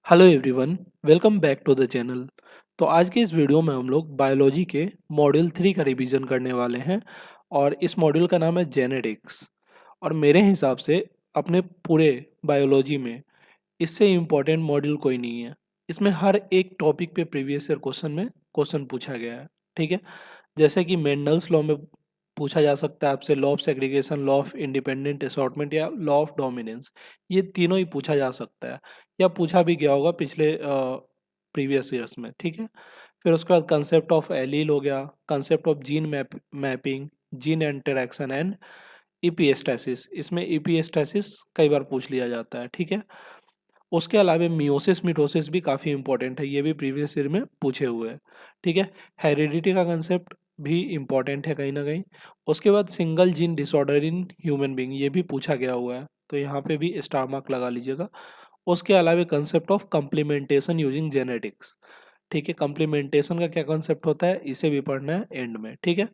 Hello everyone, welcome back to the channel. तो आज के इस वीडियो में हम लोग बायोलॉजी के मॉड्यूल 3 का रिवीजन करने वाले हैं और इस मॉड्यूल का नाम है जेनेटिक्स। और मेरे हिसाब से अपने पूरे बायोलॉजी में इससे इम्पोर्टेंट मॉड्यूल कोई नहीं है। इसमें हर एक टॉपिक पे प्रीवियस ईयर क्वेश्चन में क्वेश्चन पूछा गया है। ठीक है, जैसे कि मेंडल्स लॉ में पूछा जा सकता है आपसे law of segregation, law of independent assortment या लॉ ऑफ डोमिनेंस। ये तीनों ही पूछा जा सकता है या पूछा भी गया होगा पिछले प्रीवियस ईयर्स में। ठीक है, फिर उसके बाद कंसेप्ट ऑफ एलील हो गया, concept of gene mapping, gene interaction and epistasis. इसमें ईपीएस्टेसिस कई बार पूछ लिया जाता है। ठीक है, उसके अलावा मियोसिस मिटोसिस भी काफ़ी इंपॉर्टेंट है, ये भी प्रीवियस ईयर में पूछे हुए हैं। ठीक है, हेरिडिटी का कंसेप्ट भी इम्पॉर्टेंट है कहीं ना कहीं। उसके बाद single gene disorder in human being, ये भी पूछा गया हुआ है, तो यहाँ पे भी स्टार मार्क लगा लीजिएगा। उसके अलावा कंसेप्ट ऑफ कम्प्लीमेंटेशन यूजिंग जेनेटिक्स। ठीक है, कम्प्लीमेंटेशन का क्या कंसेप्ट होता है इसे भी पढ़ना है एंड में। ठीक है,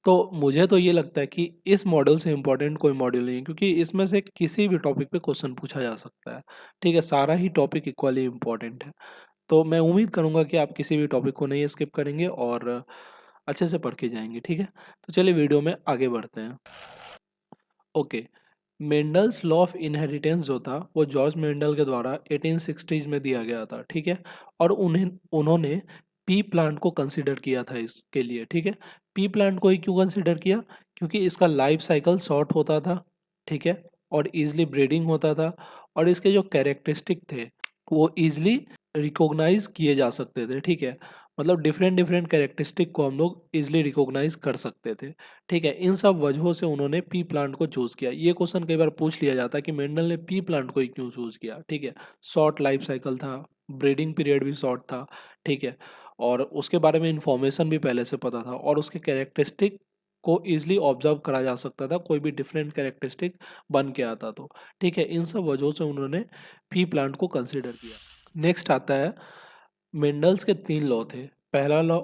तो मुझे तो ये लगता है कि इस मॉडल से इम्पोर्टेंट कोई मॉडल नहीं है, क्योंकि इसमें से किसी भी टॉपिक पे क्वेश्चन पूछा जा सकता है। ठीक है, सारा ही टॉपिक इक्वली इम्पोर्टेंट है। तो मैं उम्मीद करूंगा कि आप किसी भी टॉपिक को नहीं स्किप करेंगे और अच्छे से पढ़ के जाएंगे। ठीक है, तो चलिए वीडियो में आगे बढ़ते हैं। Okay, Mendel's law of inheritance जो था वो जॉर्ज मेंडल के द्वारा 1860s में दिया गया था। ठीक है, और उन्होंने पी प्लांट को कंसिडर किया था इसके लिए। ठीक है, पी प्लांट को ही क्यों कंसिडर किया? क्योंकि इसका लाइफ साइकिल शॉर्ट होता था। ठीक है, और इजीली ब्रीडिंग होता था, और इसके जो कैरेक्टरिस्टिक थे वो इजीली रिकॉग्नाइज किए जा सकते थे। ठीक है, मतलब डिफरेंट डिफरेंट कैरेक्टरिस्टिक को हम लोग इजीली रिकॉग्नाइज कर सकते थे। ठीक है, इन सब वजहों से उन्होंने पी प्लांट को चूज किया। ये क्वेश्चन कई बार पूछ लिया जाता है कि मेंडल ने पी प्लांट को ही क्यों चूज किया। ठीक है, शॉर्ट लाइफ साइकिल था, ब्रीडिंग पीरियड भी शॉर्ट था। ठीक है, और उसके बारे में इंफॉर्मेशन भी पहले से पता था, और उसके कैरेक्टरिस्टिक को इजिली ऑब्जर्व करा जा सकता था, कोई भी डिफरेंट कैरेक्टरिस्टिक बन के आता तो। ठीक है, इन सब वजहों से उन्होंने पी प्लांट को कंसिडर किया। नेक्स्ट आता है, मेंडल्स के 3 लॉ थे। पहला law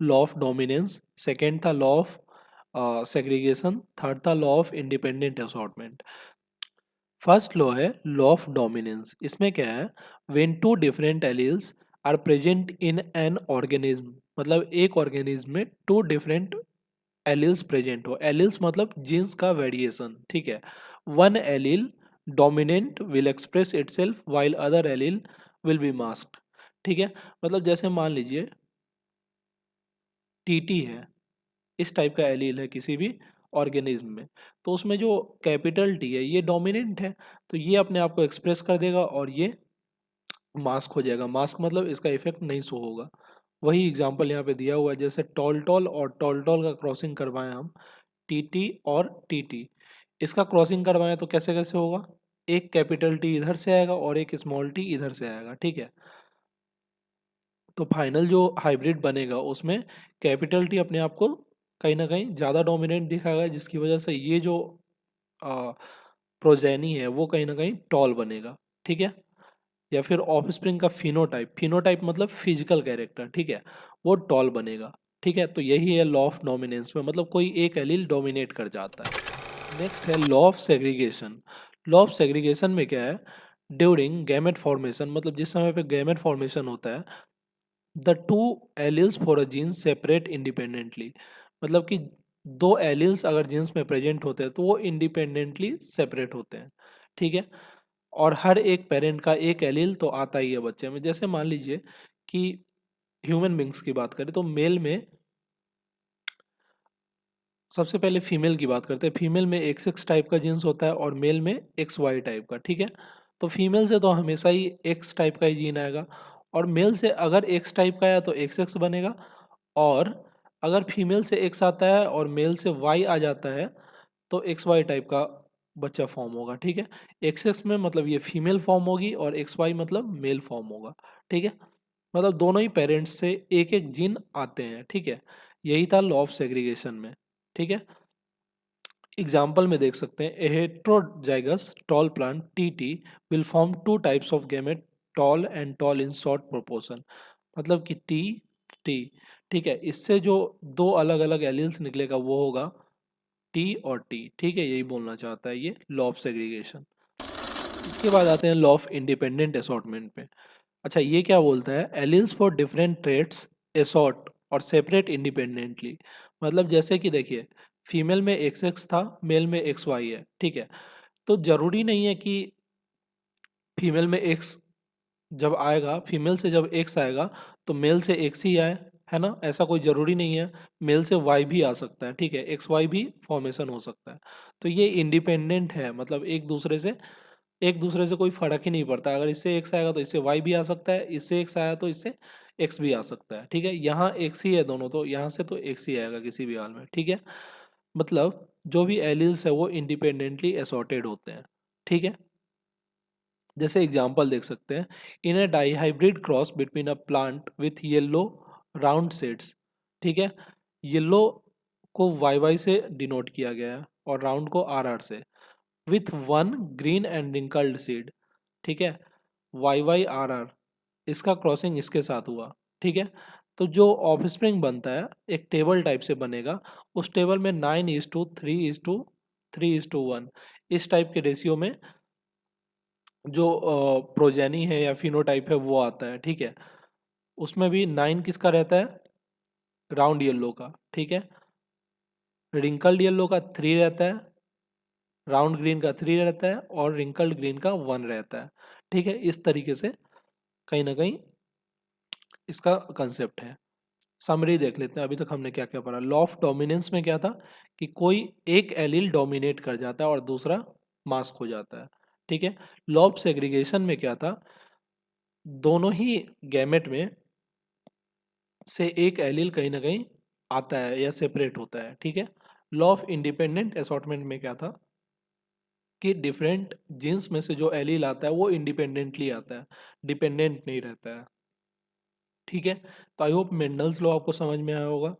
law of dominance, second था लॉ ऑफ सेग्रीगेशन, थर्ड था law of independent assortment. First law है लॉ ऑफ डोमिनेंस। इसमें क्या है, when two different alleles are present in an organism, मतलब एक ऑर्गेनिज्म में टू डिफरेंट एलील्स प्रेजेंट हो। एलील्स मतलब जीन्स का वेरिएशन। ठीक है, one allele dominant will express itself while other allele will be masked. ठीक है, मतलब जैसे मान लीजिए टीटी है, इस टाइप का एलील है किसी भी ऑर्गेनिज्म में, तो उसमें जो कैपिटल टी है ये डोमिनेंट है, तो ये अपने आप को एक्सप्रेस कर देगा और ये मास्क हो जाएगा। मास्क मतलब इसका इफेक्ट नहीं शो होगा। वही एग्जांपल यहाँ पे दिया हुआ है, जैसे टॉल और टॉल का क्रॉसिंग करवाएं हम, टीटी और टीटी, इसका क्रॉसिंग करवाएं तो कैसे कैसे होगा, एक कैपिटल टी इधर से आएगा और एक स्मॉल टी इधर से आएगा। ठीक है, तो फाइनल जो हाइब्रिड बनेगा उसमें कैपिटल टी अपने आप को कहीं ना कहीं ज़्यादा डोमिनेंट दिखाएगा, जिसकी वजह से ये जो प्रोजेनी है वो कहीं ना कहीं टॉल बनेगा। ठीक है, या फिर ऑफस्प्रिंग का फिनोटाइप, फिनोटाइप मतलब फिजिकल कैरेक्टर, ठीक है, वो टॉल बनेगा। ठीक है, तो यही है लॉ ऑफ डोमिनेंस में, मतलब कोई एक एलील डोमिनेट कर जाता है। नेक्स्ट है law of segregation. Law of segregation में क्या है, ड्यूरिंग गैमेट फॉर्मेशन, मतलब जिस समय पे गैमेट फॉर्मेशन होता है, the two alleles for a gene separate independently, मतलब कि दो एलिल्स अगर जीन्स में प्रेजेंट होते हैं तो वो इंडिपेंडेंटली सेपरेट होते हैं। ठीक है, और हर एक पेरेंट का एक एलील तो आता ही है बच्चे में। जैसे मान लीजिए कि ह्यूमन बींग्स की बात करें तो मेल में, सबसे पहले फीमेल की बात करते हैं, फीमेल में एक्स एक्स टाइप का जीन्स होता है और मेल में एक्स वाई टाइप का। ठीक है, तो फीमेल से तो हमेशा ही एक्स टाइप का ही जीन आएगा, और मेल से अगर एक्स टाइप का आया तो एक्स एक्स बनेगा, और अगर फीमेल से एक्स आता है और मेल से वाई आ जाता है तो एक्स वाई टाइप का बच्चा फॉर्म होगा। ठीक है, एक्स एक्स में मतलब ये फीमेल फॉर्म होगी और एक्स वाई मतलब मेल फॉर्म होगा। ठीक है, मतलब दोनों ही पेरेंट्स से एक एक जीन आते हैं। ठीक है, यही था लॉ ऑफ सेग्रीगेशन में। ठीक है, एग्जाम्पल में देख सकते हैं, a heterozygous tall plant TT will form two types of gamete, tall and tall in short proportion, मतलब कि टी टी। ठीक है, इससे जो दो अलग अलग एलिल्स निकलेगा वो होगा टी और टी। ठीक है, यही बोलना चाहता है ये लॉ ऑफ सेग्रीगेशन। इसके बाद आते हैं लॉ ऑफ इंडिपेंडेंट असॉर्टमेंट पे। अच्छा, ये क्या बोलता है, alleles for different traits assort और सेपरेट इंडिपेंडेंटली। मतलब जैसे कि देखिए, फीमेल में XX था, मेल में XY है, ठीक है। तो जरूरी नहीं है कि फीमेल में X जब आएगा, फीमेल से जब X आएगा तो मेल से X ही आए, है ना, ऐसा कोई ज़रूरी नहीं है। मेल से Y भी आ सकता है, ठीक है, XY भी फॉर्मेशन हो सकता है। तो ये इंडिपेंडेंट है, मतलब एक दूसरे से कोई फ़र्क ही नहीं पड़ता। अगर इससे X आएगा तो इससे Y भी आ सकता है, इससे X आया तो इससे X भी आ सकता है, ठीक है। यहाँ X ही है दोनों, तो यहाँ से तो X ही आएगा किसी भी हाल में, ठीक है। मतलब जो भी एलिल्स है वो इंडिपेंडेंटली असॉर्टेड होते हैं, ठीक है। जैसे एग्जाम्पल देख सकते हैं, in a dihybrid cross between a plant with yellow round seeds, ठीक है। येलो को YY से डिनोट किया गया है और राउंड को RR से, with one green and wrinkled seed, ठीक है। YYRR, इसका क्रॉसिंग इसके साथ हुआ, ठीक है। तो जो ऑफस्प्रिंग बनता है एक टेबल टाइप से बनेगा, उस टेबल में 9:3:3:1 इस टाइप के रेशियो में जो प्रोजेनी है या फिनोटाइप है वो आता है, ठीक है। उसमें भी 9 किसका रहता है, राउंड येलो का, ठीक है। रिंकल्ड येलो का 3 रहता है, राउंड ग्रीन का 3 रहता है और रिंकल्ड ग्रीन का 1 रहता है, ठीक है। इस तरीके से कहीं ना कहीं इसका कंसेप्ट है। समरी देख लेते हैं, अभी तक हमने क्या क्या पढ़ा। लॉ ऑफ डोमिनेंस में क्या था कि कोई एक एलील डोमिनेट कर जाता है और दूसरा मास्क हो जाता है, ठीक है। लॉ ऑफ सेग्रीगेशन में क्या था, दोनों ही गैमेट में से एक एलील कहीं ना कहीं आता है या सेपरेट होता है, ठीक है। लॉ ऑफ इंडिपेंडेंट असॉर्टमेंट में क्या था कि डिफरेंट जीन्स में से जो एलील आता है वो इंडिपेंडेंटली आता है, डिपेंडेंट नहीं रहता है, ठीक है। तो आई होप मेंडल्स लॉ आपको समझ में आया होगा।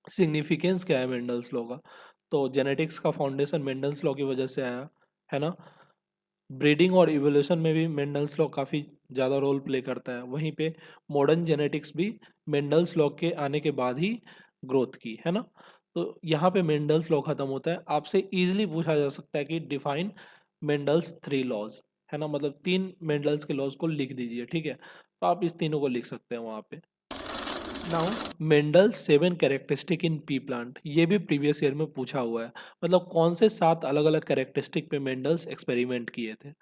सिग्निफिकेंस क्या है मेंडल्स लॉ का, तो जेनेटिक्स का फाउंडेशन मेंडल्स लॉ की वजह से आया, है ना। ब्रीडिंग और इवोल्यूशन में भी मेंडल्स लॉ काफ़ी ज़्यादा रोल प्ले करता है। वहीं पे मॉडर्न जेनेटिक्स भी मेंडल्स लॉ के आने के बाद ही ग्रोथ की, है ना। तो यहाँ पे मेंडल्स लॉ खत्म होता है। आपसे इजीली पूछा जा सकता है कि डिफाइन मेंडल्स 3 लॉज, है ना, मतलब 3 मेंडल्स के लॉज को लिख दीजिए, ठीक है। तो आप इस तीनों को लिख सकते हैं वहाँ पे। Now Mendel's 7 characteristic in P plant, ये भी प्रीवियस ईयर में पूछा हुआ है, मतलब कौन से 7 अलग अलग कैरेक्टरिस्टिक पे मेंडल्स एक्सपेरिमेंट किए थे।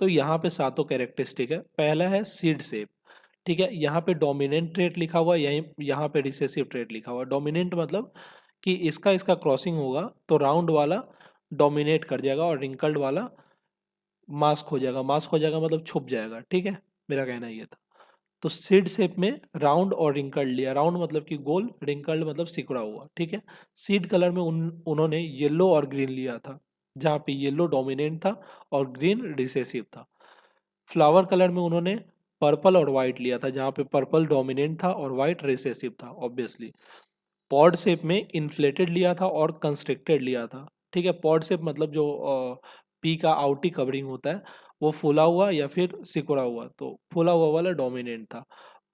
तो यहाँ पे सातों कैरेक्टरिस्टिक है। पहला है सीड शेप, ठीक है। यहाँ पे डोमिनेंट ट्रेट लिखा हुआ है, यहीं यहाँ पे रिसेसिव ट्रेट लिखा हुआ है। डोमिनेंट मतलब कि इसका इसका क्रॉसिंग होगा तो राउंड वाला डोमिनेट कर जाएगा और रिंकल्ड वाला मास्क हो जाएगा। मास्क हो जाएगा मतलब छुप जाएगा, ठीक है। मेरा कहना ये था। तो सीड शेप में राउंड और रिंकल्ड लिया। राउंड मतलब कि गोल, रिंकल्ड मतलब सिकुड़ा हुआ, ठीक है। सीड कलर में उन्होंने येलो और ग्रीन लिया था, जहाँ पे येलो डोमिनेंट था और ग्रीन रिसेसिव था। फ्लावर कलर में उन्होंने पर्पल और वाइट लिया था, जहाँ पे पर्पल डोमिनेंट था और वाइट रिसेसिव था ऑब्वियसली। पॉड शेप में इन्फ्लेटेड लिया था और कंस्ट्रिक्टेड लिया था, ठीक है। पॉड शेप मतलब जो पी का आउटी कवरिंग होता है वो फूला हुआ या फिर सिकुड़ा हुआ, तो फूला हुआ वाला डोमिनेंट था।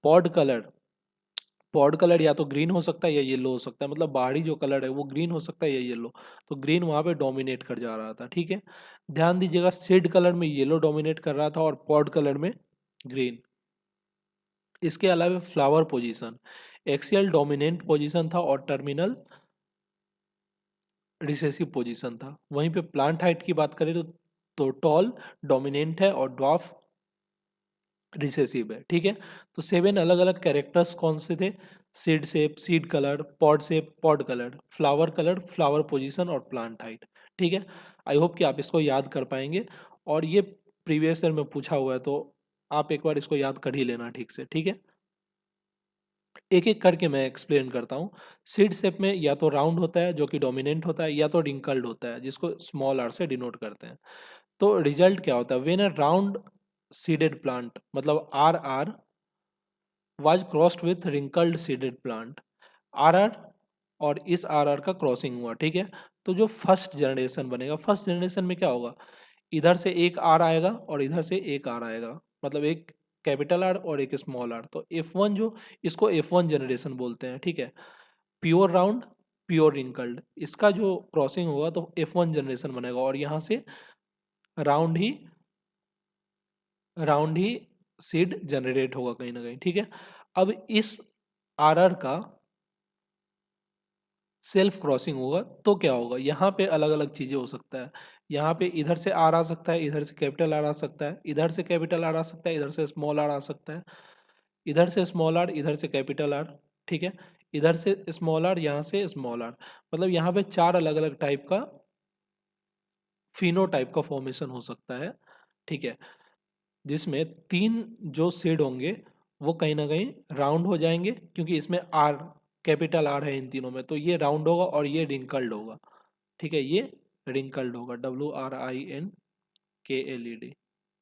पॉड कलर, पॉड कलर या तो ग्रीन हो सकता है या येलो हो सकता है, मतलब बाहरी जो कलर है वो ग्रीन हो सकता है या येलो, तो ग्रीन वहाँ पे डोमिनेट कर जा रहा था, ठीक है। ध्यान दीजिएगा, सीड कलर में येलो डोमिनेट कर रहा था और पॉड कलर में ग्रीन। इसके अलावा flower position, axial dominant position था और टर्मिनल रिसेसिव पोजीशन था। वहीं पे प्लांट हाइट की बात करें तो टॉल डोमिनेंट है और ड्वार्फ रिसेसिव है, ठीक है। तो 7 अलग अलग कैरेक्टर्स कौन से थे, seed shape, seed colour, pod shape, pod colour, flower position और प्लांट हाइट, ठीक है। आई होप कि आप इसको याद कर पाएंगे, और ये प्रीवियस ईयर में पूछा हुआ है तो आप एक बार इसको याद कर ही लेना ठीक से, ठीक है। एक एक करके मैं एक्सप्लेन करता हूँ। सीड शेप में या तो राउंड होता है जो कि डोमिनेंट होता है, या तो रिंकल्ड होता है जिसको स्मॉल आर से डिनोट करते हैं। तो रिजल्ट क्या होता है, when a round seeded plant, मतलब RR was crossed with wrinkled seeded plant, RR और इस RR का क्रॉसिंग हुआ, ठीक है। तो जो फर्स्ट जनरेशन बनेगा, फर्स्ट जनरेशन में क्या होगा, इधर से एक R आएगा और इधर से एक R आएगा, मतलब एक कैपिटल R और एक स्मॉल R। तो F1 जो, इसको F1 जनरेशन बोलते हैं, ठीक है। प्योर राउंड, प्योर रिंकल्ड, इसका जो क्रॉसिंग होगा तो F1 जनरेशन बनेगा और यहाँ से राउंड ही राउंड ही सीड जनरेट होगा कहीं ना कहीं, ठीक है। अब इस आर का सेल्फ क्रॉसिंग होगा तो क्या होगा, यहाँ पे अलग अलग चीजें हो सकता है। यहाँ पे इधर से आर आ सकता है, इधर से कैपिटल आर आ सकता है, इधर से कैपिटल आर आ सकता है, इधर से स्मॉल आर आ सकता है, इधर से स्मॉल आर, इधर से कैपिटल आर, ठीक है। इधर से स्मॉल आर, यहाँ से स्मॉल आर, मतलब यहाँ पे चार अलग अलग टाइप का फिनोटाइप का फॉर्मेशन हो सकता है, ठीक है। जिसमें तीन जो शेड होंगे वो कहीं ना कहीं राउंड हो जाएंगे, क्योंकि इसमें आर, कैपिटल आर है इन तीनों में, तो ये राउंड होगा और ये रिंकल्ड होगा, ठीक है। ये रिंकल्ड होगा, WRINKLED,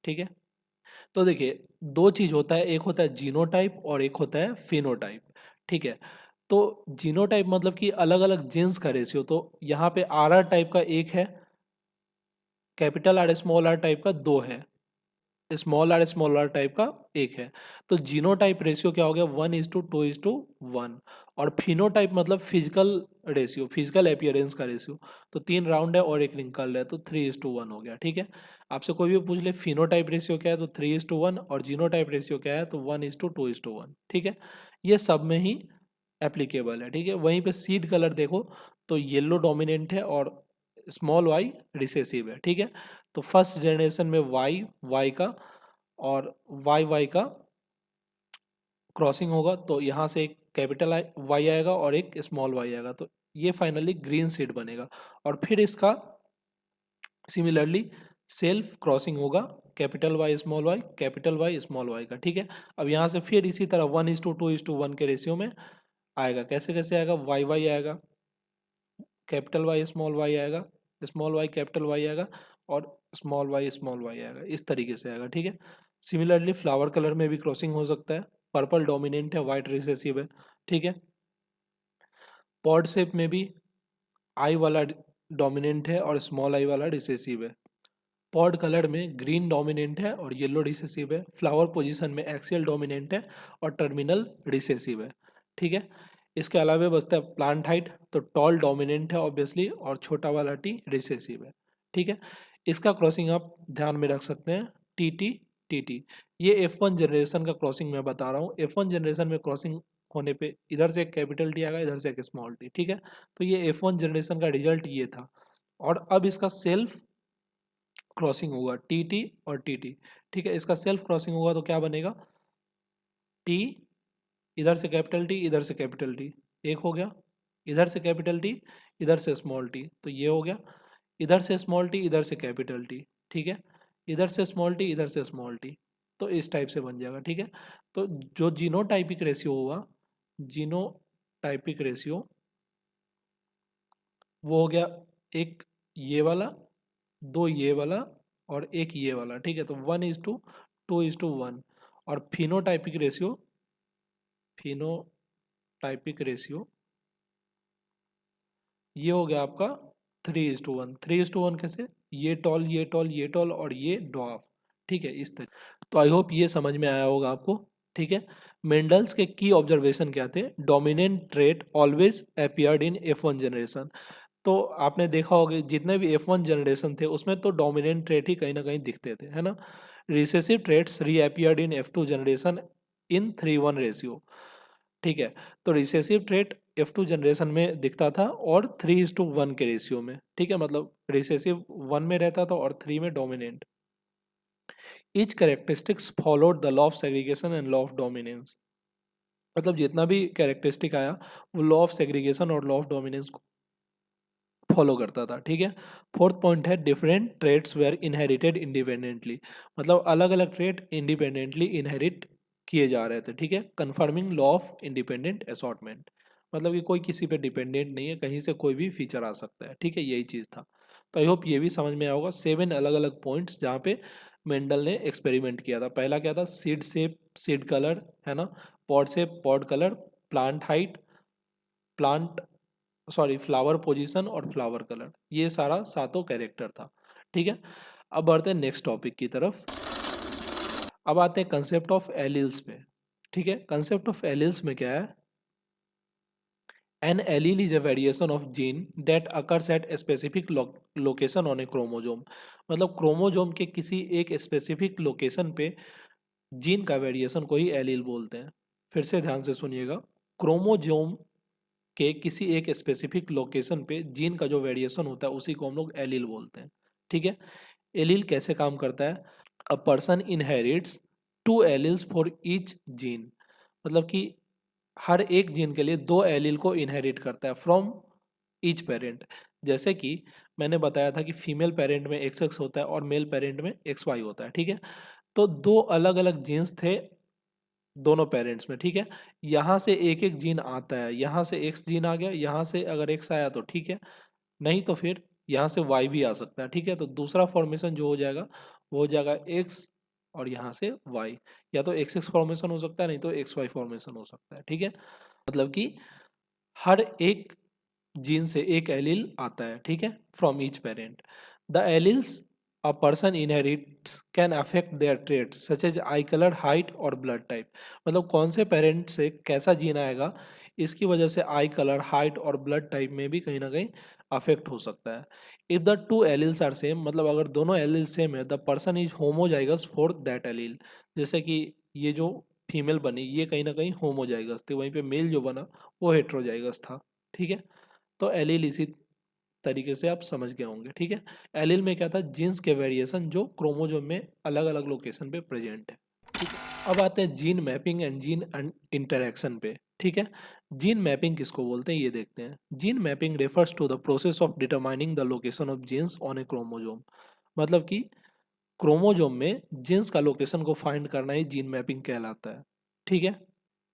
ठीक है। तो देखिए दो चीज होता है, एक होता है जीनोटाइप और एक होता है फिनोटाइप, ठीक है। तो जीनोटाइप मतलब कि अलग अलग जीन्स का रेशियो, तो यहाँ पे आर टाइप का एक है, capital R small R type का दो है, स्मॉल आर टाइप का एक है। तो जीनोटाइप रेशियो क्या हो गया, 1:2:1। और फिनोटाइप मतलब फिजिकल रेशियो, फिजिकल एपियरेंस का रेशियो, तो तीन राउंड है और एक रिंकल है, तो 3:1 हो गया, ठीक है। आपसे कोई भी पूछ ले फिनोटाइप रेशियो क्या है, तो 3:1, और जीनोटाइप रेशियो क्या है, तो 1:2:1, ठीक है। ये सब में ही एप्लीकेबल है, ठीक है। वहीं पे सीड कलर देखो तो येलो डोमिनेंट है और स्मॉल वाई रिसेसिव है, ठीक है। तो फर्स्ट जनरेशन में वाई वाई का और वाई वाई का क्रॉसिंग होगा, तो यहाँ से एक कैपिटल वाई आएगा और एक स्मॉल वाई आएगा, तो ये फाइनली ग्रीन सीड बनेगा। और फिर इसका सिमिलरली सेल्फ क्रॉसिंग होगा, capital Y small Y, capital Y small Y का, ठीक है। अब यहाँ से फिर इसी तरह 1:2:1 के रेशियो में आएगा, कैसे कैसे आएगा, वाई वाई आएगा, कैपिटल वाई स्मॉल वाई आएगा, स्मॉल वाई कैपिटल वाई आएगा, और स्मॉल वाई आएगा, इस तरीके से आएगा, ठीक है। सिमिलरली फ्लावर कलर में भी क्रॉसिंग हो सकता है, पर्पल डोमिनेंट है, वाइट रिसेसिव है, ठीक है। पॉड शेप में भी आई वाला डोमिनेंट है और स्मॉल आई वाला रिसेसिव है। पॉड कलर में ग्रीन डोमिनेंट है और येलो रिसेसिव है। फ्लावर पोजीशन में एक्सियल डोमिनेंट है और टर्मिनल रिसेसिव है, ठीक है। इसके अलावा बचता है प्लांट हाइट, तो टॉल डोमिनेंट है ऑब्वियसली और छोटा वाला टी रिसेसिव है, ठीक है। इसका क्रॉसिंग आप ध्यान में रख सकते हैं, टी टी। ये F1 जनरेशन का क्रॉसिंग मैं बता रहा हूँ। F1 जनरेशन में क्रॉसिंग होने पे इधर से एक कैपिटल टी आएगा, इधर से एक स्मॉल टी, ठीक है। तो ये F1 जनरेशन का रिजल्ट ये था। और अब इसका सेल्फ क्रॉसिंग होगा टी और टी, ठीक है। इसका सेल्फ क्रॉसिंग होगा तो क्या बनेगा, टी, इधर से कैपिटल टी, इधर से कैपिटल टी, एक हो गया, इधर से कैपिटल टी, इधर से स्मॉल टी, तो ये हो गया, इधर से स्मॉल टी, इधर से कैपिटल टी, ठीक है। इधर से स्मॉल टी, इधर से स्मॉल टी, तो इस टाइप से बन जाएगा, ठीक है। तो जो जीनोटाइपिक रेशियो होगा, जीनोटाइपिक रेशियो वो हो गया, एक ये वाला, दो ये वाला और एक ये वाला, ठीक है। तो 1:2:1। और फिनोटाइपिक रेशियो ये हो गया आपका 3:1। 3:1 कैसे, ये टॉल, ये टॉल, ये टॉल और ये डॉफ, ठीक है, इस तरह। तो आई होप ये समझ में आया होगा आपको, ठीक है। मेंडल्स के की ऑब्जर्वेशन क्या थे, dominant trait always appeared in F1 generation. तो आपने देखा होगा जितने भी F1 जनरेशन थे उसमें तो डोमिनेंट ट्रेट ही कहीं ना कहीं दिखते थे, है ना। Recessive traits reappeared in F2 generation in 3:1 ratio, ठीक है। तो रिसेसिव ट्रेट F2 जनरेशन में दिखता था और 3:1 के रेशियो में, ठीक है। मतलब रिसेसिव 1 में रहता था और 3 में dominant. Each characteristics followed the law of segregation and law of dominance. मतलब जितना भी कैरेक्टरिस्टिक आया वो लॉ ऑफ सेग्रीगेशन और लॉ ऑफ डोमिनेंस को फॉलो करता था, ठीक है। फोर्थ पॉइंट है different traits were inherited independently. मतलब अलग अलग ट्रेड इंडिपेंडेंटली इनहेरिट किए जा रहे थे, ठीक है। Confirming law of independent assortment, मतलब कि कोई किसी पे डिपेंडेंट नहीं है, कहीं से कोई भी फीचर आ सकता है, ठीक है। यही चीज़ था। तो आई होप ये भी समझ में आया होगा 7 अलग अलग पॉइंट्स जहाँ पे मेंडल ने एक्सपेरिमेंट किया था। पहला क्या था, सीड शेप, सीड कलर, है ना। Pod shape, pod colour, plant height, plant sorry flower position और फ्लावर कलर, ये सारा सातों कैरेक्टर था, ठीक है। अब बढ़ते हैं नेक्स्ट टॉपिक की तरफ। अब आते हैं कंसेप्ट ऑफ एलिल्स पे, ठीक है। कंसेप्ट ऑफ एलिल्स में क्या है, An allele is a variation of gene that occurs at a specific location on a chromosome. मतलब क्रोमोजोम के किसी एक स्पेसिफिक लोकेशन पे जीन का वेरिएशन को ही एलील बोलते हैं। फिर से ध्यान से सुनिएगा, क्रोमोजोम के किसी एक स्पेसिफिक लोकेशन पे जीन का जो वेरिएशन होता है उसी को हम लोग एलील बोलते हैं। ठीक है, एलील कैसे काम करता है? A person inherits two alleles for each gene, मतलब कि हर एक जीन के लिए दो एलील को इनहेरिट करता है फ्रॉम ईच पेरेंट। जैसे कि मैंने बताया था कि फीमेल पेरेंट में एक्स एक्स होता है और मेल पेरेंट में एक्स वाई होता है। ठीक है, तो दो अलग अलग जीन्स थे दोनों पेरेंट्स में। ठीक है, यहाँ से एक एक जीन आता है, यहाँ से एक्स जीन आ गया, यहाँ से अगर एक्स आया तो ठीक है, नहीं तो फिर यहाँ से वाई भी आ सकता है। ठीक है, तो दूसरा फॉर्मेशन जो हो जाएगा वो हो जाएगा एक्स और यहाँ से वाई, या तो एक्स एक्स फॉर्मेशन हो सकता है, नहीं तो एक्स वाई फॉर्मेशन हो सकता है। ठीक है, मतलब कि हर एक जीन से एक एलील आता है। ठीक है, from each parent. The alleles a person inherits can affect their traits such as eye colour, height और ब्लड टाइप। मतलब कौन से पेरेंट से कैसा जीन आएगा, इसकी वजह से आई कलर, हाइट और ब्लड टाइप में भी कहीं ना कहीं अफेक्ट हो सकता है। If the two alleles are same, मतलब अगर दोनों एलील सेम है, the person is homozygous for that allele. जैसे कि ये जो फीमेल बनी ये कहीं ना कहीं होमोजाइगस थी, वहीं पे मेल जो बना वो हेट्रोजाइगस था। ठीक है, तो एलील इसी तरीके से आप समझ गए होंगे। ठीक है, एलील में क्या था, जीन्स के वेरिएशन जो क्रोमोजोम में अलग अलग लोकेशन पे प्रेजेंट है। ठीक है, अब आते हैं gene mapping and gene interaction पे। ठीक है, जीन मैपिंग किसको बोलते हैं ये देखते हैं। Gene mapping refers to the process of determining the location of genes on a chromosome. मतलब कि क्रोमोजोम में जीन्स का लोकेशन को फाइंड करना ही जीन मैपिंग कहलाता है। ठीक है,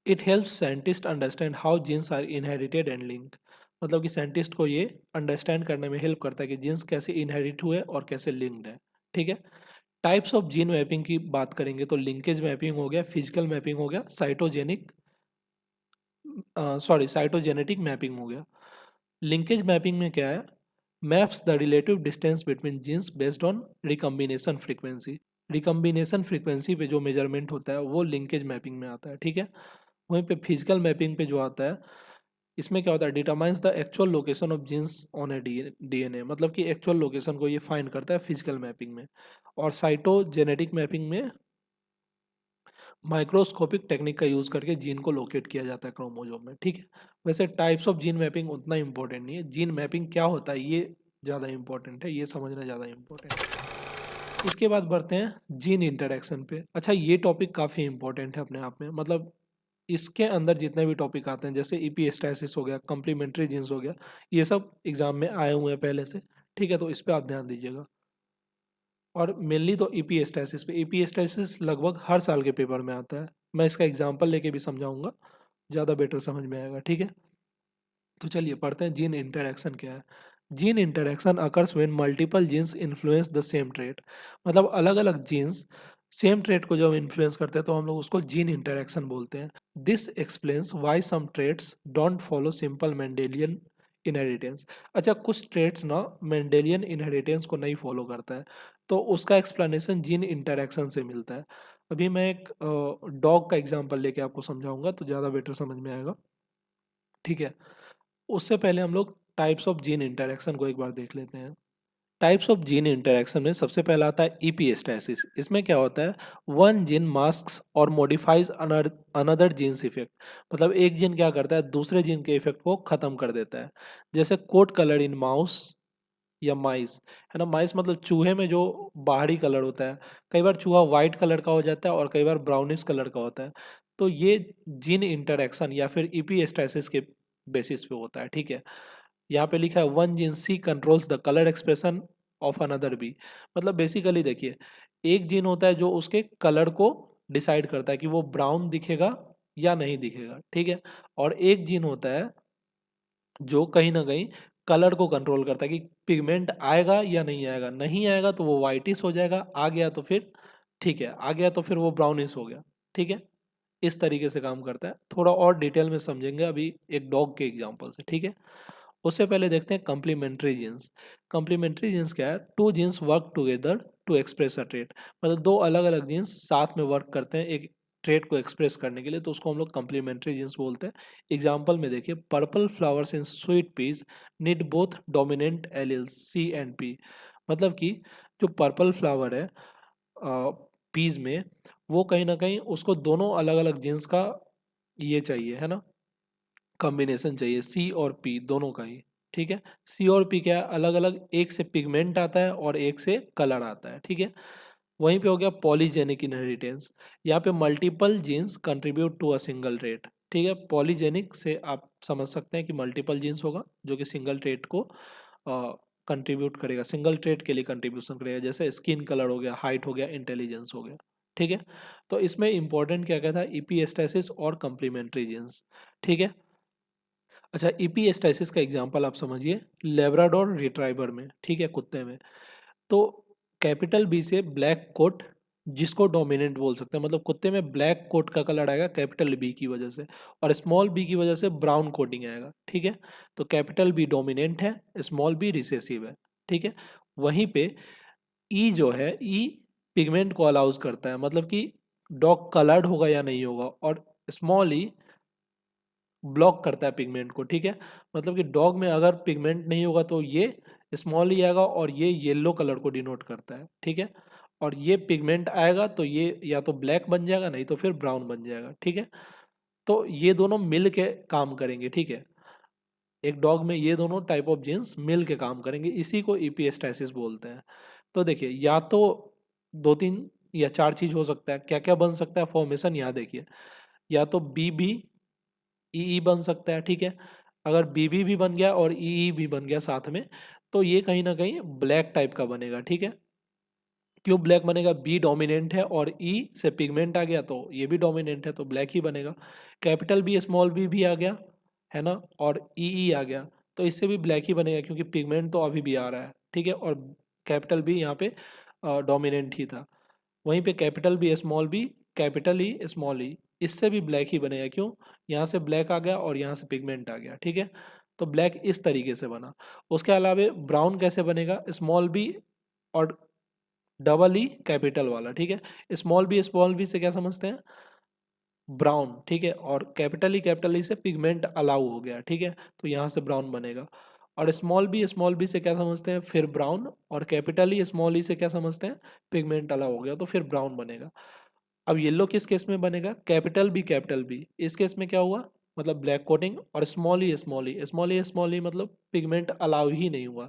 it helps scientist understand how genes are inherited and link. मतलब कि साइंटिस्ट को ये अंडरस्टैंड करने में हेल्प करता है कि जीन्स कैसे इनहेरिट हुए और कैसे लिंक्ड है। ठीक है, टाइप्स ऑफ जीन मैपिंग की बात करेंगे तो लिंकेज मैपिंग हो गया, फिजिकल मैपिंग हो गया, साइटोजेनेटिक मैपिंग हो गया। लिंकेज मैपिंग में क्या है, maps the relative distance between genes based on recombination frequency. Recombination frequency पे जो मेजरमेंट होता है वो लिंकेज मैपिंग में आता है। ठीक है, वहीं पे फिजिकल मैपिंग पे जो आता है, इसमें क्या होता है, determines the actual location of genes on a DNA. मतलब कि एक्चुअल लोकेशन को ये फाइंड करता है फिजिकल मैपिंग में। और साइटोजेनेटिक मैपिंग में माइक्रोस्कोपिक टेक्निक का यूज़ करके जीन को लोकेट किया जाता है क्रोमोजोम में। ठीक है, वैसे टाइप्स ऑफ जीन मैपिंग उतना इंपॉर्टेंट नहीं है, जीन मैपिंग क्या होता है ये ज़्यादा इंपॉर्टेंट है, ये समझना ज़्यादा इंपॉर्टेंट है। इसके बाद बढ़ते हैं जीन इंटरेक्शन पे। अच्छा, ये टॉपिक काफ़ी इंपॉर्टेंट है अपने आप में। मतलब इसके अंदर जितने भी टॉपिक आते हैं जैसे ईपीएस्टासिस हो गया, कम्प्लीमेंट्री जीन्स हो गया, ये सब एग्जाम में आए हुए हैं पहले से। ठीक है, तो इस पर आप ध्यान दीजिएगा। और मेनली तो ईपीएस्टासिस पे, ईपीएस्टासिस लगभग हर साल के पेपर में आता है। मैं इसका एग्जाम्पल लेके भी समझाऊंगा, ज़्यादा बेटर समझ में आएगा। ठीक है, तो चलिए पढ़ते हैं जीन इंटरेक्शन क्या है। Gene interaction occurs when multiple genes influence the same trait. मतलब अलग अलग जीन्स सेम ट्रेट को जब इन्फ्लुएंस करते हैं तो हम लोग उसको जीन इंटरेक्शन बोलते हैं। This explains why some traits don't follow simple Mendelian inheritance. अच्छा, कुछ ट्रेट्स ना मेंडेलियन इनहेरिटेंस को नहीं फॉलो करता है, तो उसका एक्सप्लेनेशन जीन इंटरेक्शन से मिलता है। अभी मैं एक डॉग का एग्जांपल लेके आपको समझाऊंगा तो ज़्यादा बेटर समझ में आएगा। ठीक है, उससे पहले हम लोग टाइप्स ऑफ जीन इंटरेक्शन को एक बार देख लेते हैं। टाइप्स ऑफ जीन इंटरेक्शन में सबसे पहला आता है ईपीएस्टासिस। इसमें क्या होता है, वन जीन मास्क्स और मॉडिफाइज अनदर जीन्स इफेक्ट। मतलब एक जीन क्या करता है, दूसरे जीन के इफेक्ट को खत्म कर देता है। जैसे कोट कलर इन माउस या माइस, है ना। माइस मतलब चूहे में जो बाहरी कलर होता है, कई बार चूहा वाइट कलर का हो जाता है और कई बार ब्राउनिश कलर का होता है। तो ये जीन इंटरेक्शन या फिर ईपीएस्टासिस के बेसिस पे होता है। ठीक है, यहाँ पे लिखा है one gene C controls the colour expression of another B. मतलब बेसिकली देखिए, एक जीन होता है जो उसके कलर को डिसाइड करता है कि वो ब्राउन दिखेगा या नहीं दिखेगा। ठीक है, और एक जीन होता है जो कहीं ना कहीं कलर को कंट्रोल करता है कि पिगमेंट आएगा या नहीं आएगा। नहीं आएगा तो वो वाइटिश हो जाएगा, आ गया तो फिर ठीक है, आ गया तो फिर वो ब्राउनिश हो गया। ठीक है, इस तरीके से काम करता है। थोड़ा और डिटेल में समझेंगे अभी एक डॉग के एग्जांपल से। ठीक है, उससे पहले देखते हैं कम्प्लीमेंट्री जीन्स। कम्प्लीमेंट्री जीन्स क्या है, two genes work together to express a trait. मतलब दो अलग अलग जीन्स साथ में वर्क करते हैं एक ट्रेट को एक्सप्रेस करने के लिए, तो उसको हम लोग कम्प्लीमेंट्री जीन्स बोलते हैं। एग्जाम्पल में देखिए, purple flowers in sweet peas need both dominant alleles C and P. मतलब कि जो पर्पल फ्लावर है पीज में, वो कहीं ना कहीं उसको दोनों अलग अलग जीन्स का ये चाहिए, है ना, कॉम्बिनेशन चाहिए, सी और पी दोनों का ही। ठीक है, सी और पी क्या है, अलग अलग, एक से पिगमेंट आता है और एक से कलर आता है। ठीक है, वहीं पे हो गया पॉलीजेनिक इनहेरिटेंस। यहाँ पे multiple genes contribute to a single trait. ठीक है, पॉलीजेनिक से आप समझ सकते हैं कि मल्टीपल जीन्स होगा जो कि सिंगल ट्रेट को कंट्रीब्यूट करेगा, सिंगल ट्रेट के लिए कंट्रीब्यूशन करेगा, जैसे स्किन कलर हो गया, हाइट हो गया, इंटेलिजेंस हो गया। ठीक है, तो इसमें इंपॉर्टेंट क्या क्या था, ईपीएस्टासिस और कंप्लीमेंट्री जीन्स। ठीक है, अच्छा, ईपीएस्टासिस का एग्जांपल आप समझिए, लेब्राडोर रिट्राइवर में, ठीक है, कुत्ते में, तो कैपिटल बी से ब्लैक कोट, जिसको डोमिनेंट बोल सकते हैं, मतलब कुत्ते में ब्लैक कोट का कलर आएगा कैपिटल बी की वजह से, और स्मॉल बी की वजह से ब्राउन कोटिंग आएगा। ठीक है, तो कैपिटल बी डोमिनेंट है, स्मॉल बी रिसेसिव है। ठीक है, वहीं पे ई जो है, ई पिगमेंट को अलाउज करता है, मतलब कि डॉग कलर्ड होगा या नहीं होगा, और स्मॉल ई ब्लॉक करता है पिगमेंट को। ठीक है, मतलब कि डॉग में अगर पिगमेंट नहीं होगा तो ये स्मॉल ही आएगा, और ये येलो कलर को डिनोट करता है। ठीक है, और ये पिगमेंट आएगा तो ये या तो ब्लैक बन जाएगा, नहीं तो फिर ब्राउन बन जाएगा। ठीक है, तो ये दोनों मिल के काम करेंगे। ठीक है, एक डॉग में ये दोनों टाइप ऑफ जीन्स मिल के काम करेंगे, इसी को ईपीएस्टासिस बोलते हैं। तो देखिए, या तो दो तीन या चार चीज हो सकता है, क्या क्या बन सकता है फॉर्मेशन, यहाँ देखिए, या तो बी बी ई बन सकता है। ठीक है, अगर बीबी भी बन गया और ई भी बन गया साथ में, तो ये कहीं ना कहीं ब्लैक टाइप का बनेगा। ठीक है, क्यों ब्लैक बनेगा, बी डोमिनेंट है और ई से पिगमेंट आ गया, तो ये भी डोमिनेंट है, तो ब्लैक ही बनेगा। कैपिटल बी स्मॉल बी भी आ गया, है ना, और ई आ गया, तो इससे भी ब्लैक ही बनेगा, क्योंकि पिगमेंट तो अभी भी आ रहा है। ठीक है, और कैपिटल बी यहाँ पे डोमिनेंट ही था। वहीं पे capital B small B, capital E small E, इससे भी ब्लैक ही बनेगा, क्यों, यहाँ से ब्लैक आ गया और यहाँ से पिगमेंट आ गया। ठीक है, तो ब्लैक इस तरीके से बना। उसके अलावा ब्राउन कैसे बनेगा, स्मॉल बी और डबल ई कैपिटल वाला। ठीक है, स्मॉल बी से क्या समझते हैं, ब्राउन। ठीक है, और कैपिटल ई से पिगमेंट अलाउ हो गया। ठीक है, तो यहाँ से ब्राउन बनेगा। और स्मॉल बी से क्या समझते हैं, फिर ब्राउन, और कैपिटल ई स्मॉल ई से क्या समझते हैं, पिगमेंट अलाउ हो गया, तो फिर ब्राउन बनेगा। अब येलो किस केस में बनेगा, कैपिटल बी, इस केस में क्या हुआ, मतलब ब्लैक कोटिंग, और स्मॉल ई मतलब पिगमेंट अलाउ ही नहीं हुआ,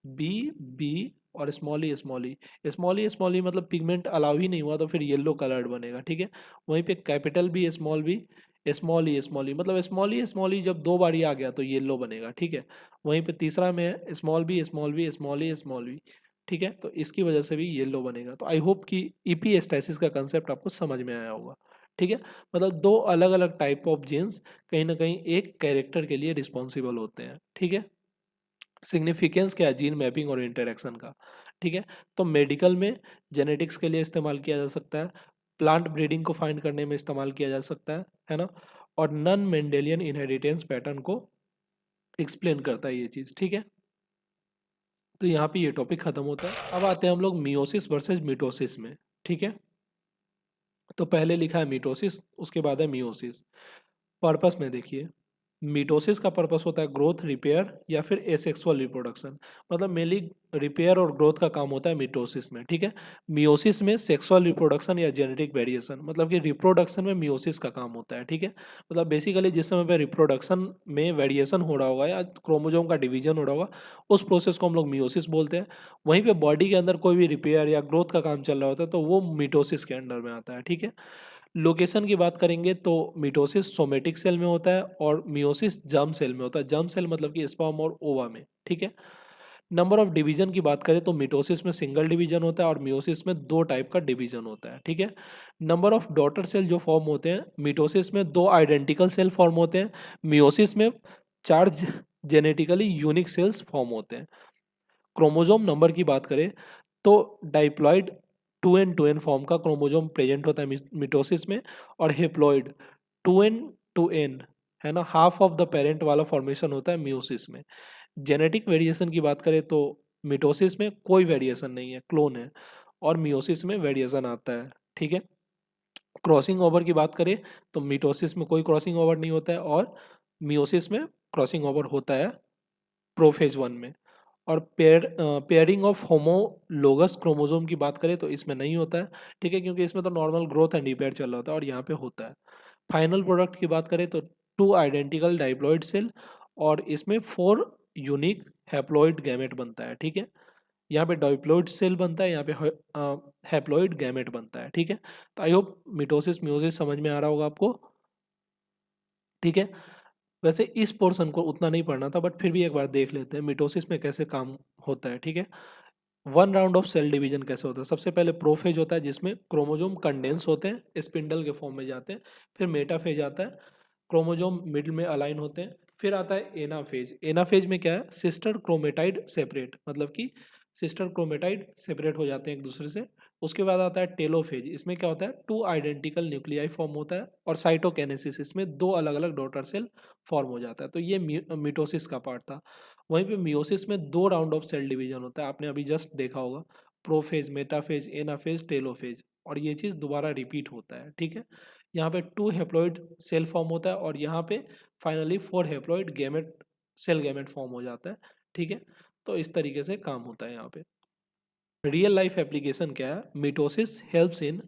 बी बी और स्मॉल ई मतलब पिगमेंट अलाउ ही नहीं हुआ, तो फिर येलो कलर्ड बनेगा। ठीक है, वहीं पे कैपिटल बी स्मॉल ई मतलब स्मॉल ई जब दो बारी आ गया तो येलो बनेगा। ठीक है, वहीं पे तीसरा में है स्मॉल बी। ठीक है, तो इसकी वजह से भी येलो बनेगा। तो आई होप कि ईपीएस्टासिस का कंसेप्ट आपको समझ में आया होगा। ठीक है, मतलब दो अलग अलग टाइप ऑफ जीन्स कहीं ना कहीं एक कैरेक्टर के लिए रिस्पॉन्सिबल होते हैं। ठीक है, सिग्निफिकेंस क्या है जीन मैपिंग और इंटरेक्शन का। ठीक है, तो मेडिकल में जेनेटिक्स के लिए इस्तेमाल किया जा सकता है, प्लांट ब्रीडिंग को फाइंड करने में इस्तेमाल किया जा सकता है ना, और नॉन मेंडेलियन इनहेरिटेंस पैटर्न को एक्सप्लेन करता है ये चीज़। ठीक है, तो यहाँ पे ये टॉपिक खत्म होता है। अब आते हैं हम लोग मियोसिस वर्सेज मिटोसिस में। ठीक है, तो पहले लिखा है मिटोसिस, उसके बाद है मियोसिस। पर्पस में देखिए, मिटोसिस का पर्पस होता है ग्रोथ, रिपेयर या फिर एसेक्सुअल रिप्रोडक्शन, मतलब मेनली रिपेयर और ग्रोथ का काम होता है मिटोसिस में। ठीक है, मियोसिस में सेक्सुअल रिप्रोडक्शन या जेनेटिक वेरिएशन, मतलब कि रिप्रोडक्शन में मियोसिस का काम होता है। ठीक है, मतलब बेसिकली जिस समय पे रिप्रोडक्शन में वेरिएशन हो रहा होगा या क्रोमोजोम का डिवीजन हो रहा होगा, उस प्रोसेस को हम लोग मियोसिस बोलते हैं। वहीं पे बॉडी के अंदर कोई भी रिपेयर या ग्रोथ का काम चल रहा होता है तो वो मिटोसिस के अंडर में आता है। ठीक है, लोकेशन की बात करेंगे तो मिटोसिस सोमेटिक सेल में होता है और मियोसिस जर्म सेल में होता है। जर्म सेल मतलब कि स्पर्म और ओवा में। ठीक है, नंबर ऑफ डिवीजन की बात करें तो मिटोसिस में सिंगल डिवीजन होता है और मियोसिस में दो टाइप का डिवीजन होता है। ठीक है, नंबर ऑफ डॉटर सेल जो फॉर्म होते हैं, मिटोसिस में दो आइडेंटिकल सेल फॉर्म होते हैं, मियोसिस में चार जेनेटिकली यूनिक सेल्स फॉर्म होते हैं। क्रोमोजोम नंबर की बात करें तो डाइप्लॉइड 2n फॉर्म का क्रोमोजोम प्रेजेंट होता है मिटोसिस में, और हेप्लॉइड 2n है ना, हाफ ऑफ द पेरेंट वाला फॉर्मेशन होता है मियोसिस में। जेनेटिक वेरिएशन की बात करें तो मिटोसिस में कोई वेरिएशन नहीं है, क्लोन है, और मियोसिस में वेरिएशन आता है। ठीक है, क्रॉसिंग ओवर की बात करें तो मिटोसिस में कोई क्रॉसिंग ओवर नहीं होता है और मियोसिस में क्रॉसिंग ओवर होता है प्रोफेज 1 में। और पेयरिंग ऑफ होमोलोगस क्रोमोसोम की बात करें तो इसमें नहीं होता है, ठीक है, क्योंकि इसमें तो नॉर्मल ग्रोथ एंड रिपेयर चल रहा होता है और यहाँ पे होता है। फाइनल प्रोडक्ट की बात करें तो 2 आइडेंटिकल डाइप्लॉइड सेल और इसमें 4 यूनिक हैप्लॉइड गैमेट बनता है, ठीक है। यहाँ पे डाइप्लॉइड सेल बनता है, यहाँ पे हैप्लॉइड गैमेट बनता है, ठीक है। तो आई होप मिटोसिस मियोसिस समझ में आ रहा होगा आपको, ठीक है। वैसे इस पोर्शन को उतना नहीं पढ़ना था, बट फिर भी एक बार देख लेते हैं मिटोसिस में कैसे काम होता है, ठीक है। 1 राउंड ऑफ सेल डिवीजन कैसे होता है। सबसे पहले प्रोफेज होता है जिसमें क्रोमोजोम कंडेंस होते हैं, स्पिंडल के फॉर्म में जाते हैं। फिर मेटाफेज आता है, क्रोमोजोम मिडिल में अलाइन होते हैं। फिर आता है एनाफेज। एनाफेज में क्या है, सिस्टर क्रोमेटाइड सेपरेट, मतलब कि सिस्टर क्रोमेटाइड सेपरेट हो जाते हैं एक दूसरे से। उसके बाद आता है टेलोफेज। इसमें क्या होता है, 2 आइडेंटिकल न्यूक्लियाई फॉर्म होता है। और साइटोकेनेसिस, इसमें 2 अलग अलग डॉटर सेल फॉर्म हो जाता है। तो ये मिटोसिस का पार्ट था। वहीं पे मियोसिस में 2 राउंड ऑफ सेल डिवीजन होता है, आपने अभी जस्ट देखा होगा, प्रोफेज, मेटाफेज, एनाफेज, टेलोफेज। और ये चीज़ दोबारा रिपीट होता है, ठीक है। यहाँ पे 2 हेप्लॉइड सेल फॉर्म होता है और यहाँ पे finally 4 haploid gamete cell gamete form हो जाता है, ठीक है। तो इस तरीके से काम होता है यहाँ पे। रियल लाइफ एप्लीकेशन क्या है, mitosis helps in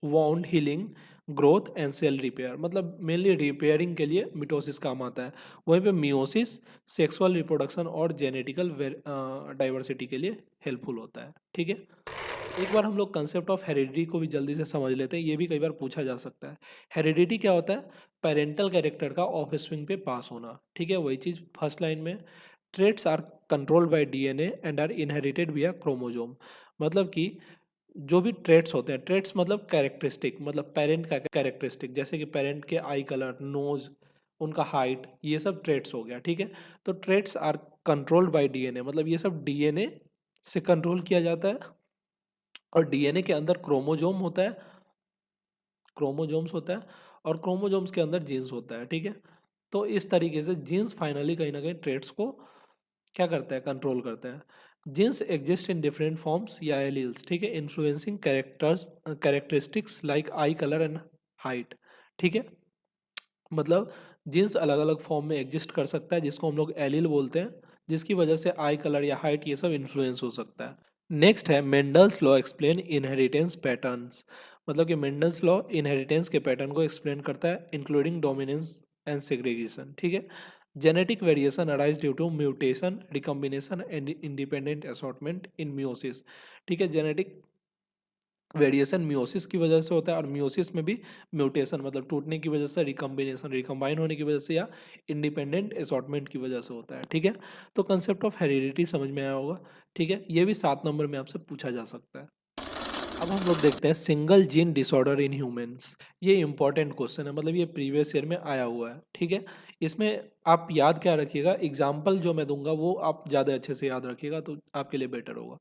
wound healing, growth and cell repair, मतलब मेनली रिपेयरिंग के लिए मिटोसिस काम आता है। वहीं पे मियोसिस सेक्सुअल रिप्रोडक्शन और जेनेटिकल डाइवर्सिटी के लिए हेल्पफुल होता है, ठीक है। एक बार हम लोग कंसेप्ट ऑफ हेरिडिटी को भी जल्दी से समझ लेते हैं, ये भी कई बार पूछा जा सकता है। हेरिडिटी क्या होता है, पेरेंटल कैरेक्टर का ऑफ स्प्रिंग पे पास होना, ठीक है। वही चीज़ फर्स्ट लाइन में, traits are controlled by DNA and are inherited via chromosome, मतलब कि जो भी ट्रेट्स होते हैं, ट्रेट्स मतलब कैरेक्टरिस्टिक, मतलब पेरेंट का कैरेक्टरिस्टिक, जैसे कि पेरेंट के आई कलर, नोज, उनका हाइट, ये सब ट्रेट्स हो गया, ठीक है। तो traits are controlled by DNA, मतलब ये सब डीएनए से कंट्रोल किया जाता है। और डीएनए के अंदर क्रोमोजोम होता है, क्रोमोजोम्स होता है, और क्रोमोजोम्स के अंदर जीन्स होता है, ठीक है। तो इस तरीके से जीन्स फाइनली कहीं ना कहीं ट्रेट्स को क्या करता है, कंट्रोल करता है। Genes exist in different forms या एलील्स, ठीक है, influencing characteristics like eye colour and height, ठीक है। मतलब जीन्स अलग अलग फॉर्म में एग्जिस्ट कर सकता है, जिसको हम लोग एलील बोलते हैं, जिसकी वजह से आई कलर या हाइट ये सब इन्फ्लुएंस हो सकता है। नेक्स्ट है Mendel's law explain inheritance patterns, मतलब कि मेंडल्स लॉ इनहेरिटेंस के पैटर्न को एक्सप्लेन करता है, इंक्लूडिंग डोमिनेंस एंड सेग्रीगेशन, ठीक है। Genetic variation arise due to mutation, recombination and independent assortment in meiosis, ठीक है। जेनेटिक वेरिएशन मियोसिस की वजह से होता है, और मियोसिस में भी म्यूटेशन, मतलब टूटने की वजह से, रिकम्बिनेशन, रिकम्बाइन होने की वजह से, या इंडिपेंडेंट असॉर्टमेंट की वजह से होता है, ठीक है। तो कंसेप्ट ऑफ हेरिडिटी समझ में आया होगा, ठीक है। ये भी 7 नंबर में आपसे पूछा जा सकता है। अब हम लोग देखते हैं single gene disorder in humans. ये इंपॉर्टेंट क्वेश्चन है, मतलब ये प्रीवियस ईयर में आया हुआ है, ठीक है। इसमें आप याद क्या रखिएगा, एग्जाम्पल जो मैं दूंगा वो आप ज़्यादा अच्छे से याद रखिएगा, तो आपके लिए बेटर होगा।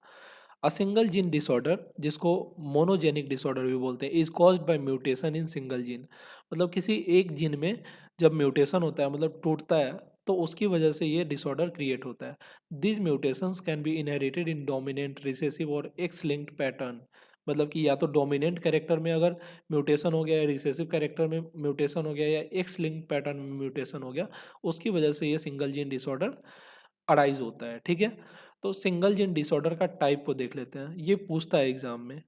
अ सिंगल जीन डिसऑर्डर, जिसको मोनोजेनिक डिसऑर्डर भी बोलते हैं, is caused by mutation in single gene, मतलब किसी एक जीन में जब म्यूटेशन होता है, मतलब टूटता है, तो उसकी वजह से ये डिसऑर्डर क्रिएट होता है। These mutations can be inherited in dominant, recessive और एक्स लिंक्ड पैटर्न, मतलब कि या तो डोमिनेंट कैरेक्टर में अगर म्यूटेशन हो गया, या रिसेसिव कैरेक्टर में म्यूटेशन हो गया, या एक्स लिंक्ड पैटर्न में म्यूटेशन हो गया, उसकी वजह से ये सिंगल जीन डिसऑर्डर अराइज होता है, ठीक है। तो सिंगल जीन डिसऑर्डर का टाइप को देख लेते हैं, ये पूछता है एग्जाम में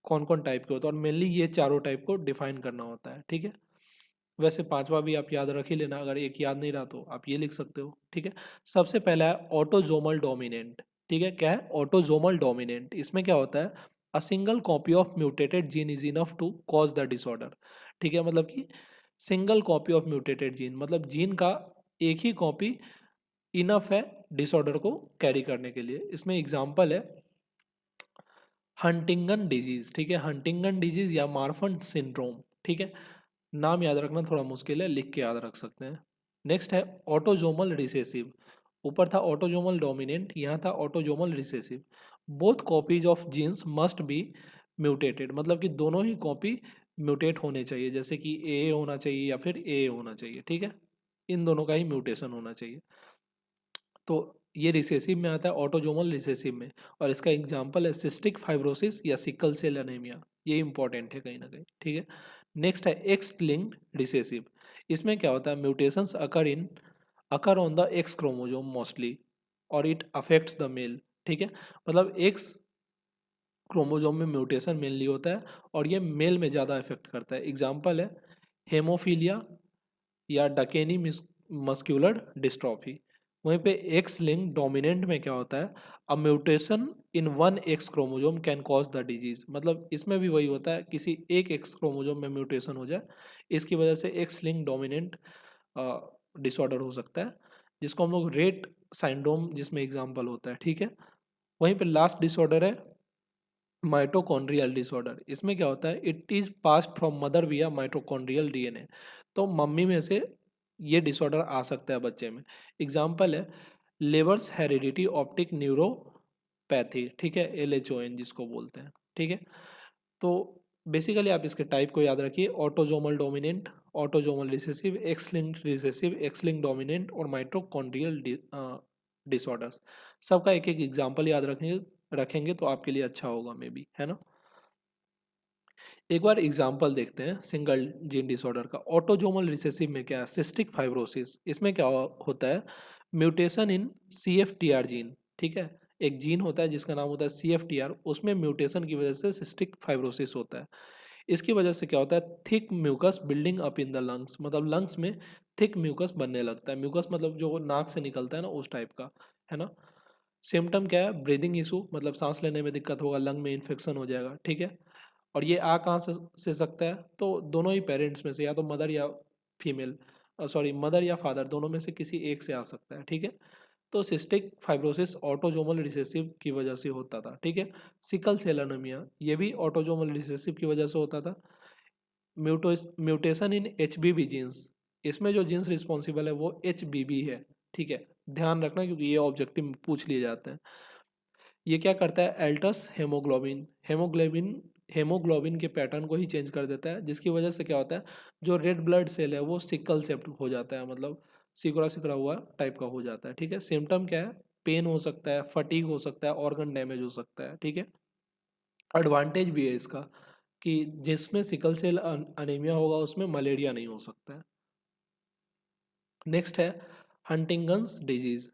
कौन कौन टाइप के होते हैं, और मेनली ये चारों टाइप को डिफाइन करना होता है, ठीक है। वैसे पांचवा भी आप याद रख ही लेना, अगर एक याद नहीं रहा तो आप ये लिख सकते हो, ठीक है। सबसे पहला है ऑटोजोमल डोमिनेंट, ठीक है। क्या है ऑटोजोमल डोमिनेंट, इसमें क्या होता है, a single copy of mutated gene is enough to cause the disorder, ठीक है। मतलब कि single copy of mutated gene, मतलब जीन का एक ही कॉपी इनफ है डिसऑर्डर को कैरी करने के लिए। इसमें एग्जांपल है हंटिंगन डिजीज, ठीक है, हंटिंगन डिजीज या मार्फन सिंड्रोम, ठीक है। नाम याद रखना थोड़ा मुश्किल है, लिख के याद रख सकते हैं। नेक्स्ट है ऑटोजोमल रिसेसिव, ऊपर था ऑटोजोमल डोमिनेंट, यहाँ था autosomal recessive. Both copies of genes must be mutated, मतलब कि दोनों ही कॉपी म्यूटेट होने चाहिए, जैसे कि ए होना चाहिए या फिर ए होना चाहिए, ठीक है। इन दोनों का ही म्यूटेशन होना चाहिए। तो ये रिसेसिव में आता है, ऑटोजोमल रिसेसिव में। और इसका एग्जांपल है सिस्टिक फाइब्रोसिस या सिकल सेल एनीमिया, ये इंपॉर्टेंट है कहीं ना कहीं, ठीक है। नेक्स्ट है एक्स लिंक्ड रिसेसिव। इसमें क्या होता है, mutations occur on the x chromosome mostly और इट अफेक्ट्स द मेल, ठीक है। मतलब एक्स क्रोमोजोम में म्यूटेशन मेनली होता है और ये मेल में ज़्यादा इफेक्ट करता है। एग्जाम्पल है हेमोफीलिया या डकेनी मस्क्यूलर डिस्ट्रॉफी। वहीं पे एक्स लिंक डोमिनेंट में क्या होता है, a mutation in one x chromosome can cause the disease. मतलब इसमें भी वही होता है, किसी एक एक्स क्रोमोजोम में म्यूटेशन हो जाए, इसकी वजह से एक्स लिंक डोमिनेंट डिसऑर्डर हो सकता है, जिसको हम लोग रेट साइंड्रोम जिसमें एग्जाम्पल होता है, ठीक है। वहीं पे लास्ट डिसऑर्डर है माइटोकॉन्ड्रियल डिसऑर्डर। इसमें क्या होता है, it is passed from mother विया माइटोकॉन्ड्रियल डीएनए। तो मम्मी में से ये डिसऑर्डर आ सकता है बच्चे में। एग्जाम्पल है लेबर्स हेरिडिटी ऑप्टिक न्यूरोपैथी, ठीक है, LHON जिसको बोलते हैं, ठीक है। तो बेसिकली आप इसके टाइप को याद रखिए, autosomal dominant, autosomal recessive, x linked recessive, x linked dominant और माइटोकॉन्ड्रियल डिसऑर्डर्स। सबका एक एक एग्जाम्पल याद रखेंगे तो आपके लिए अच्छा होगा मे बी, है ना। एक बार एग्जाम्पल देखते हैं सिंगल जीन डिसऑर्डर का। ऑटोजोमल रिसेसिव में क्या है, सिस्टिक फाइब्रोसिस। इसमें क्या होता है, म्यूटेशन इन CFTR जीन, ठीक है। एक जीन होता है जिसका नाम होता है CFTR, उसमें म्यूटेशन की वजह से सिस्टिक फाइब्रोसिस होता है। इसकी वजह से क्या होता है, thick mucus building up in the lungs. मतलब लंग्स में थिक म्यूकस बनने लगता है। म्यूकस मतलब जो नाक से निकलता है ना, उस टाइप का, है ना। सिम्टम क्या है, ब्रीदिंग इशू, मतलब सांस लेने में दिक्कत होगा, लंग में इन्फेक्शन हो जाएगा, ठीक है। और ये आ कहाँ से सकता है, तो दोनों ही पेरेंट्स में से, या तो मदर या फीमेल, सॉरी मदर या फादर, दोनों में से किसी एक से आ सकता है, ठीक है। तो सिस्टिक फाइब्रोसिस ऑटोजोमल रिसेसिव की वजह से होता था, ठीक है। सिकल सेल एनीमिया ये भी ऑटोजोमल रिसेसिव की वजह से होता था। म्यूटेशन इन HBB जीन्स, इसमें जो जीन्स रिस्पॉन्सिबल है वो HBB है, ठीक है। ध्यान रखना क्योंकि ये ऑब्जेक्टिव पूछ लिए जाते हैं। ये क्या करता है, एल्टस हेमोग्लोबिन के पैटर्न को ही चेंज कर देता है, जिसकी वजह से क्या होता है, जो रेड ब्लड सेल है वो सिकल सेप्ट हो जाता है, मतलब सिकुड़ा सिकुड़ा हुआ टाइप का हो जाता है, ठीक है। सिम्टम क्या है, पेन हो सकता है, फटीग हो सकता है, ऑर्गन डैमेज हो सकता है, ठीक है। एडवांटेज भी है इसका कि जिसमें सिकल सेल अनीमिया होगा उसमें मलेरिया नहीं हो सकता है। नेक्स्ट है हंटिंगन्स डिजीज।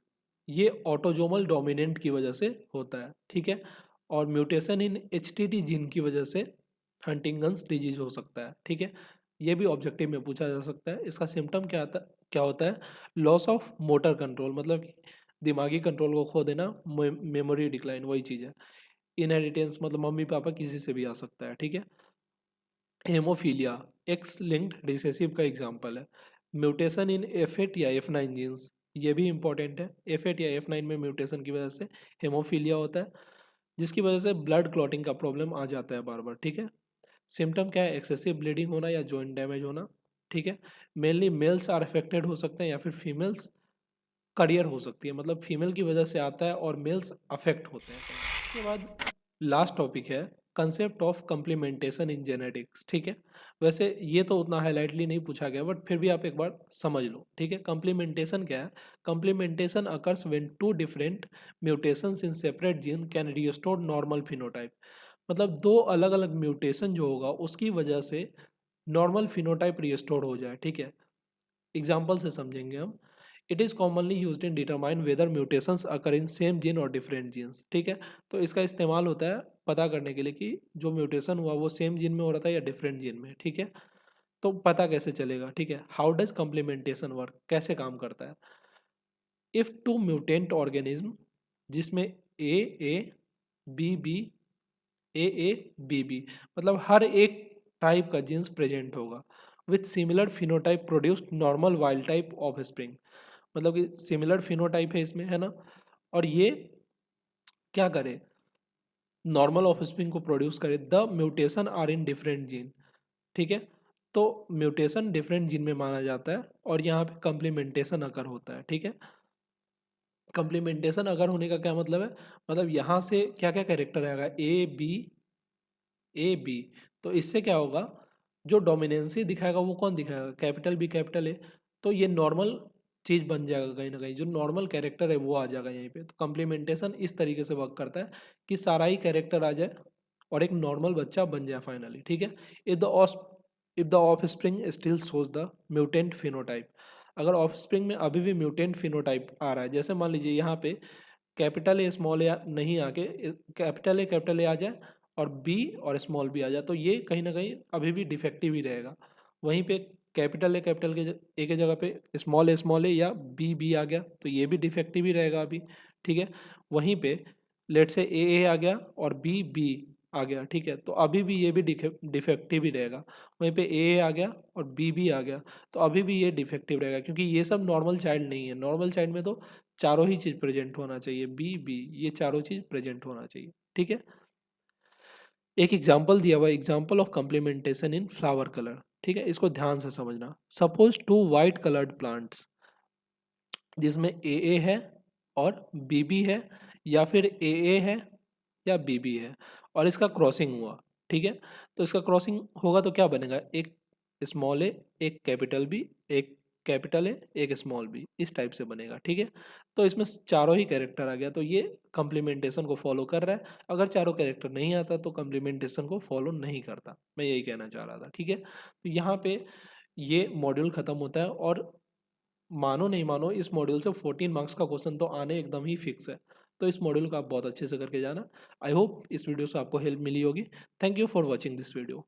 ये ऑटोजोमल डोमिनेंट की वजह से होता है, ठीक है। और म्यूटेशन इन HTT जीन की वजह से हंटिंगन्स डिजीज हो सकता है, ठीक है। ये भी ऑब्जेक्टिव में पूछा जा सकता है। इसका सिम्टम क्या होता है, लॉस ऑफ मोटर कंट्रोल, मतलब कि दिमागी कंट्रोल को खो देना, मेमोरी डिक्लाइन, वही चीज़ है। इनहेरिटेंस, मतलब मम्मी पापा किसी से भी आ सकता है, ठीक है। हेमोफीलिया एक्स लिंक्ड रिसेसिव का एग्जाम्पल है। म्यूटेशन इन F8 या F9 जीन्स, ये भी इंपॉर्टेंट है। F8 या F9 में म्यूटेशन की वजह से हेमोफीलिया होता है, जिसकी वजह से ब्लड क्लॉटिंग का प्रॉब्लम आ जाता है बार बार, ठीक है। सिम्टम क्या है, एक्सेसिव ब्लीडिंग होना या जॉइंट डैमेज होना, ठीक है। मेनली मेल्स आर अफेक्टेड हो सकते हैं या फिर फीमेल्स करियर हो सकती है, मतलब फीमेल की वजह से आता है और मेल्स अफेक्ट होते हैं। उसके बाद लास्ट टॉपिक है concept of complementation in genetics, ठीक है। वैसे ये तो उतना हाईलाइटली नहीं पूछा गया, बट फिर भी आप एक बार समझ लो, ठीक है। कम्प्लीमेंटेशन क्या है, complementation occurs when two different mutations in separate gene can restore normal phenotype. मतलब दो अलग अलग म्यूटेशन जो होगा उसकी वजह से नॉर्मल फिनोटाइप रिस्टोर हो जाए, ठीक है। एग्जाम्पल से समझेंगे हम। It is commonly use in determine whether mutations occur in same gene और डिफरेंट जीन्स, ठीक है। तो इसका इस्तेमाल होता है पता करने के लिए कि जो म्यूटेशन हुआ वो सेम जीन में हो रहा था या डिफरेंट जीन में, ठीक है। तो पता कैसे चलेगा, ठीक है। हाउ डज कम्प्लीमेंटेशन वर्क, कैसे काम करता है। इफ टू म्यूटेंट ऑर्गेनिज्म जिसमें A B B A B B, मतलब हर एक टाइप का जीन्स प्रेजेंट होगा with similar phenotype produced normal wild type offspring. मतलब कि सिमिलर फिनोटाइप है इसमें, है ना। और ये क्या करे, नॉर्मल ऑफस्प्रिंग को प्रोड्यूस करे। The mutation are in different gene, ठीक है। तो म्यूटेशन डिफरेंट जीन में माना जाता है और यहाँ पे कम्प्लीमेंटेशन अगर होता है, ठीक है। कम्प्लीमेंटेशन अगर होने का क्या मतलब है, मतलब यहाँ से क्या क्या कैरेक्टर आएगा, ए बी, तो इससे क्या होगा, जो डोमिनेंसी दिखाएगा वो कौन दिखाएगा, कैपिटल बी कैपिटल ए। तो ये नॉर्मल चीज़ बन जाएगा कहीं ना कहीं, जो नॉर्मल कैरेक्टर है वो आ जाएगा यहीं पे। तो कम्प्लीमेंटेशन इस तरीके से वर्क करता है कि सारा ही कैरेक्टर आ जाए और एक नॉर्मल बच्चा बन जाए फाइनली, ठीक है। If the of spring still shows the mutant phenotype, अगर ऑफ स्प्रिंग में अभी भी म्यूटेंट फिनोटाइप आ रहा है, जैसे मान लीजिए यहाँ पे कैपिटल ए स्मॉल ए नहीं आके कैपिटल ए आ जाए और बी और स्मॉल बी आ जाए, तो ये कहीं ना कहीं अभी भी डिफेक्टिव ही रहेगा। वहीं पे कैपिटल ए ए के जगह पे स्मॉल ए या बी आ गया तो ये भी डिफेक्टिव ही रहेगा अभी, ठीक है। वहीं पे लेट से ए आ गया और बी आ गया, ठीक है, तो अभी भी ये भी डिफेक्टिव ही रहेगा। वहीं पे ए आ गया और बी आ गया तो अभी भी ये डिफेक्टिव रहेगा, क्योंकि ये सब नॉर्मल चाइल्ड नहीं है। नॉर्मल चाइल्ड में तो चारों ही चीज़ प्रेजेंट होना चाहिए, बी ये चारों चीज़ प्रेजेंट होना चाहिए, ठीक है। एक एग्जाम्पल दिया हुआ, example of complementation in flower colour, ठीक है, इसको ध्यान से समझना। Suppose two white coloured plants जिसमें ए है और बी है, या फिर ए है या बी है, और इसका क्रॉसिंग हुआ, ठीक है। तो इसका क्रॉसिंग होगा तो क्या बनेगा, एक स्मॉल ए, एक कैपिटल बी, एक कैपिटल ए, एक स्मॉल बी, इस टाइप से बनेगा, ठीक है। तो इसमें चारों ही कैरेक्टर आ गया तो ये कम्प्लीमेंटेशन को फॉलो कर रहा है। अगर चारों कैरेक्टर नहीं आता तो कम्प्लीमेंटेशन को फॉलो नहीं करता, मैं यही कहना चाह रहा था, ठीक है। तो यहाँ पे ये मॉड्यूल ख़त्म होता है, और मानो नहीं मानो इस मॉड्यूल से 14 मार्क्स का क्वेश्चन तो आने एकदम ही फिक्स है। तो इस मॉड्यूल का आप बहुत अच्छे से करके जाना। आई होप इस वीडियो से आपको हेल्प मिली होगी। Thank you for watching this video.